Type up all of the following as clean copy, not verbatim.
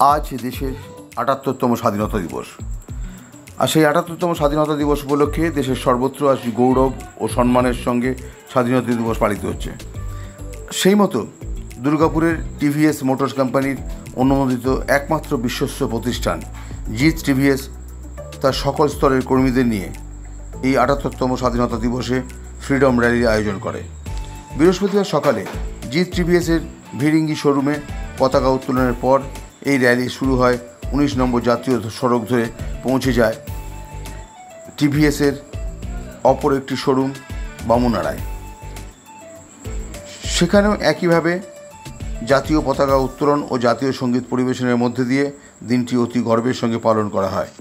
আজ দেশের ৭৮তম স্বাধীনতা দিবস। আর সেই ৭৮তম স্বাধীনতা দিবস উপলক্ষে দেশের সর্বত্র আজ গৌরব ও সম্মানের সঙ্গে স্বাধীনতা দিবস পালিত হচ্ছে। সেই মতো দুর্গাপুরের টিভিএস মোটরস কোম্পানির অনুমোদিত একমাত্র বিশ্বস্ত প্রতিষ্ঠান জিৎ টিভিএস তার সকল স্তরের কর্মীদের নিয়ে এই ৭৮তম স্বাধীনতা দিবসে ফ্রিডম র্যালির আয়োজন করে। বৃহস্পতিবার সকালে জিৎ টিভিএসের ভিরিঙ্গি শোরুমে পতাকা উত্তোলনের পর এই র্যালি শুরু হয়। ১৯ নম্বর জাতীয় সড়ক ধরে পৌঁছে যায় টিভিএসের অপর একটি শোরুম বামুনাড়ায়। সেখানেও একইভাবে জাতীয় পতাকা উত্তোলন ও জাতীয় সঙ্গীত পরিবেশনের মধ্যে দিয়ে দিনটি অতি গর্বের সঙ্গে পালন করা হয়।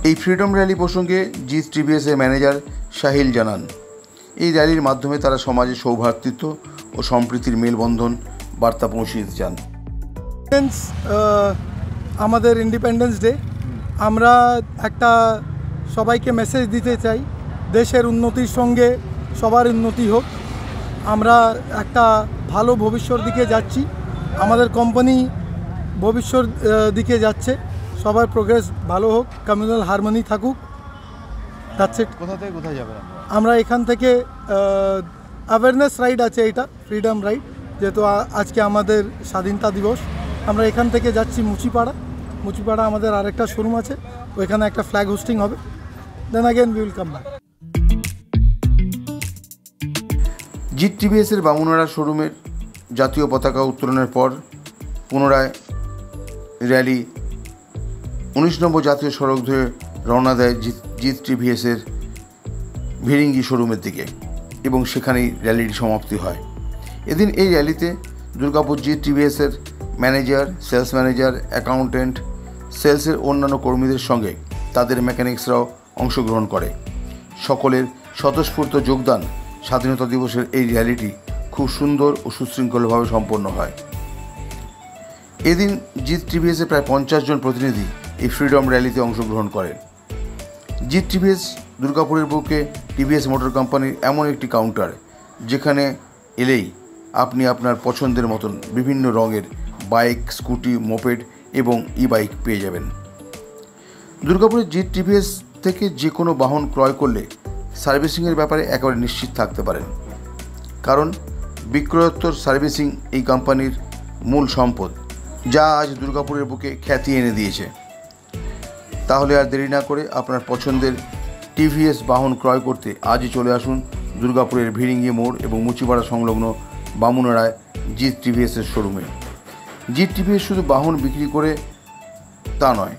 এই ফ্রিডম র্যালি প্রসঙ্গে জিৎ টিভিএসের ম্যানেজার সাহিল জানান, এই র্যালির মাধ্যমে তারা সমাজে সৌভ্রাতৃত্ব ও সম্প্রীতির মেলবন্ধন বার্তা পৌঁছে দিতে চান। আমাদের ইন্ডিপেন্ডেন্স ডে, আমরা একটা সবাইকে মেসেজ দিতে চাই, দেশের উন্নতির সঙ্গে সবার উন্নতি হোক। আমরা একটা ভালো ভবিষ্যৎ দিকে যাচ্ছি, আমাদের কোম্পানি ভবিষ্যৎ দিকে যাচ্ছে, সবার প্রোগ্রেস ভালো হোক, কমিউনাল হারমোনি থাকুক। That's it. কোথা থেকে কোথায় যাবেন? আমরা এখান থেকে অ্যাওয়ারনেস রাইড আছে, এটা ফ্রিডম রাইড, যেহেতু আজকে আমাদের স্বাধীনতা দিবস। আমরা এখান থেকে যাচ্ছি মুচিপাড়া আমাদের আরেকটা শোরুম আছে, ওইখানে একটা ফ্ল্যাগ হোস্টিং হবে। Then again we will come back. Jit টিভিএসের বামুনাড়া শোরুমের জাতীয় পতাকা উত্তোলনের পর পুনরায় র্যালি ১৯ নম্বর জাতীয় সড়ক ধরে রওনা দেয় জিৎ টিভিএসের ভিরিঙ্গি শোরুমের দিকে এবং সেখানেই র্যালির সমাপ্তি হয়। এদিন এই র্যালিতে দুর্গাপুর জিৎ টিভিএসের ম্যানেজার, সেলস ম্যানেজার, অ্যাকাউন্টেন্ট, সেলসের অন্যান্য কর্মীদের সঙ্গে তাদের মেকানিক্সরাও অংশগ্রহণ করে। সকলের স্বতঃস্ফূর্ত যোগদান স্বাধীনতা দিবসের এই র্যালিটি খুব সুন্দর ও সুশৃঙ্খলভাবে সম্পন্ন হয়। এদিন জিৎ টিভিএসের প্রায় ৫০ জন প্রতিনিধি এই ফ্রিডম র্যালিতে অংশগ্রহণ করেন। জিৎ টিভিএস দুর্গাপুরের বুকে টিভিএস মোটর কোম্পানির এমন একটি কাউন্টার, যেখানে এলেই আপনি আপনার পছন্দের মতন বিভিন্ন রঙের বাইক, স্কুটি, মোপেড এবং ই বাইক পেয়ে যাবেন। দুর্গাপুরের জিৎ টিভিএস থেকে যে কোনো বাহন ক্রয় করলে সার্ভিসিংয়ের ব্যাপারে একেবারে নিশ্চিত থাকতে পারেন, কারণ বিক্রয়োত্তর সার্ভিসিং এই কোম্পানির মূল সম্পদ, যা আজ দুর্গাপুরের বুকে খ্যাতি এনে দিয়েছে। তাহলে আর দেরি না করে আপনার পছন্দের টিভিএস বাহন ক্রয় করতে আজই চলে আসুন দুর্গাপুরের ভিরিঙ্গি মোড় এবং মুচিপাড়া সংলগ্ন বামুনাড়ায় জিৎ টিভিএসের শোরুমে। জিৎ টিভিএস শুধু বাহন বিক্রি করে তা নয়,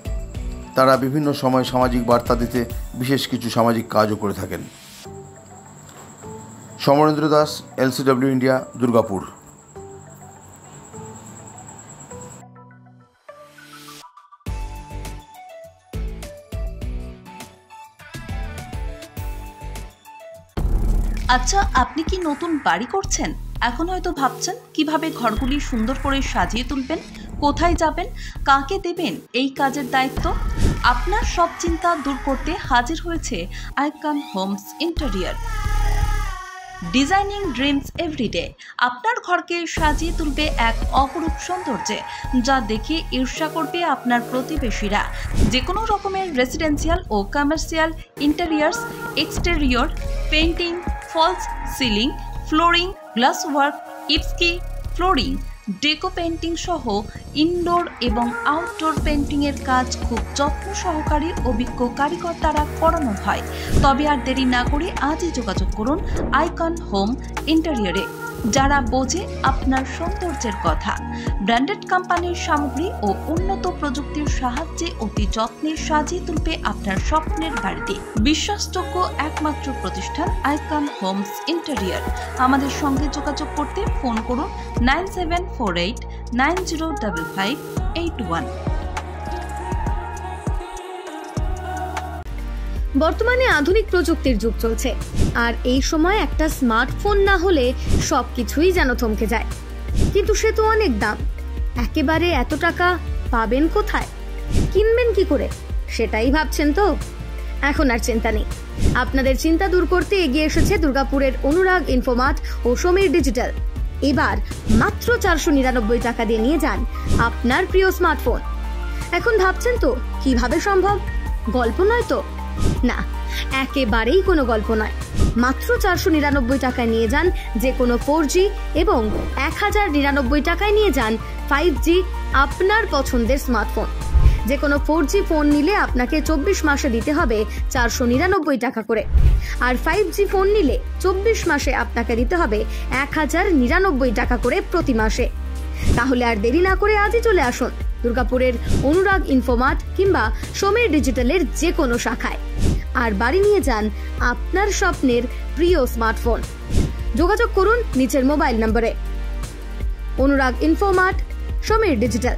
তারা বিভিন্ন সময় সামাজিক বার্তা দিতে বিশেষ কিছু সামাজিক কাজও করে থাকেন। Samarendra Das, LCW India, Durgapur. আচ্ছা, আপনি কি নতুন বাড়ি করছেন? এখন হয়তো ভাবছেন কিভাবে ঘরগুলি সুন্দর করে সাজিয়ে তুলবেন, কোথায় যাবেন, কাকে দেবেন এই কাজের দায়িত্ব। আপনার সব চিন্তা দূর করতে হাজির হয়েছে Icon Homes interior. Designing dreams everyday আপনার ঘরকে সাজিয়ে তুলবে এক অপরূপ সৌন্দর্যে, যা দেখে ঈর্ষা করবে আপনার প্রতিবেশীরা। যে কোনো রকমের রেসিডেন্সিয়াল ও commercial interiors, exterior, painting, false ceiling, flooring, glass work, ইপস্কি ফ্লোরিং, ডেকো পেন্টিং সহ ইনডোর এবং আউটডোর পেন্টিংয়ের কাজ খুব যত্ন সহকারে অভিজ্ঞ কারিগর দ্বারা করানো হয়। তবে আর দেরি না করে আজই যোগাযোগ করুন আইকন হোম ইন্টেরিয়রে, যারা বোঝে আপনার সৌন্দর্যের কথা। ব্র্যান্ডেড কোম্পানির সামগ্রী ও উন্নত প্রযুক্তির সাহায্যে অতি যত্নে সাজিয়ে তুলবে আপনার স্বপ্নের বাড়িতে। বিশ্বাসযোগ্য একমাত্র প্রতিষ্ঠান আইকন হোমস ইন্টেরিয়র। আমাদের সঙ্গে যোগাযোগ করতে ফোন করুন 9748905581। বর্তমানে আধুনিক প্রযুক্তির যুগ চলছে, আর এই সময় একটা স্মার্টফোন না হলে সবকিছুই যেন থমকে যায়। কিন্তু সে তো অনেক দাম, একেবারে এত টাকা পাবেন কোথায়, কিনবেন কি করে, সেটাই ভাবছেন তো? এখন আর চিন্তা নেই, আপনাদের চিন্তা দূর করতে এগিয়ে এসেছে দুর্গাপুরের অনুরাগ ইনফোমার্ট ও সমীর ডিজিটাল। এবার মাত্র 499 টাকা দিয়ে নিয়ে যান আপনার প্রিয় স্মার্টফোন। এখন ভাবছেন তো কিভাবে সম্ভব? গল্প নয় তো? না, একেবারেই কোনো গল্প নয়। মাত্র 499 টাকায় নিয়ে যান যে কোনো 4G এবং 1099 টাকায় নিয়ে যান 5G আপনার পছন্দের স্মার্টফোন। যে কোনো 4G ফোন নিলে আপনাকে 24 মাসে দিতে হবে 499 টাকা করে, আর 5G ফোন নিলে 24 মাসে আপনাকে দিতে হবে 1099 টাকা করে প্রতি মাসে। তাহলে আর দেরি না করে আজই চলে আসুন দুর্গাপুরের অনুরাগ ইনফোমার্ট কিংবা সমীর ডিজিটালের যে কোনো শাখায়, আর বাড়ি নিয়ে যান আপনার স্বপ্নের প্রিয় স্মার্টফোন। যোগাযোগ করুন নিচের মোবাইল নম্বরে। অনুরাগ ইনফোমার্ট, সমীর ডিজিটাল।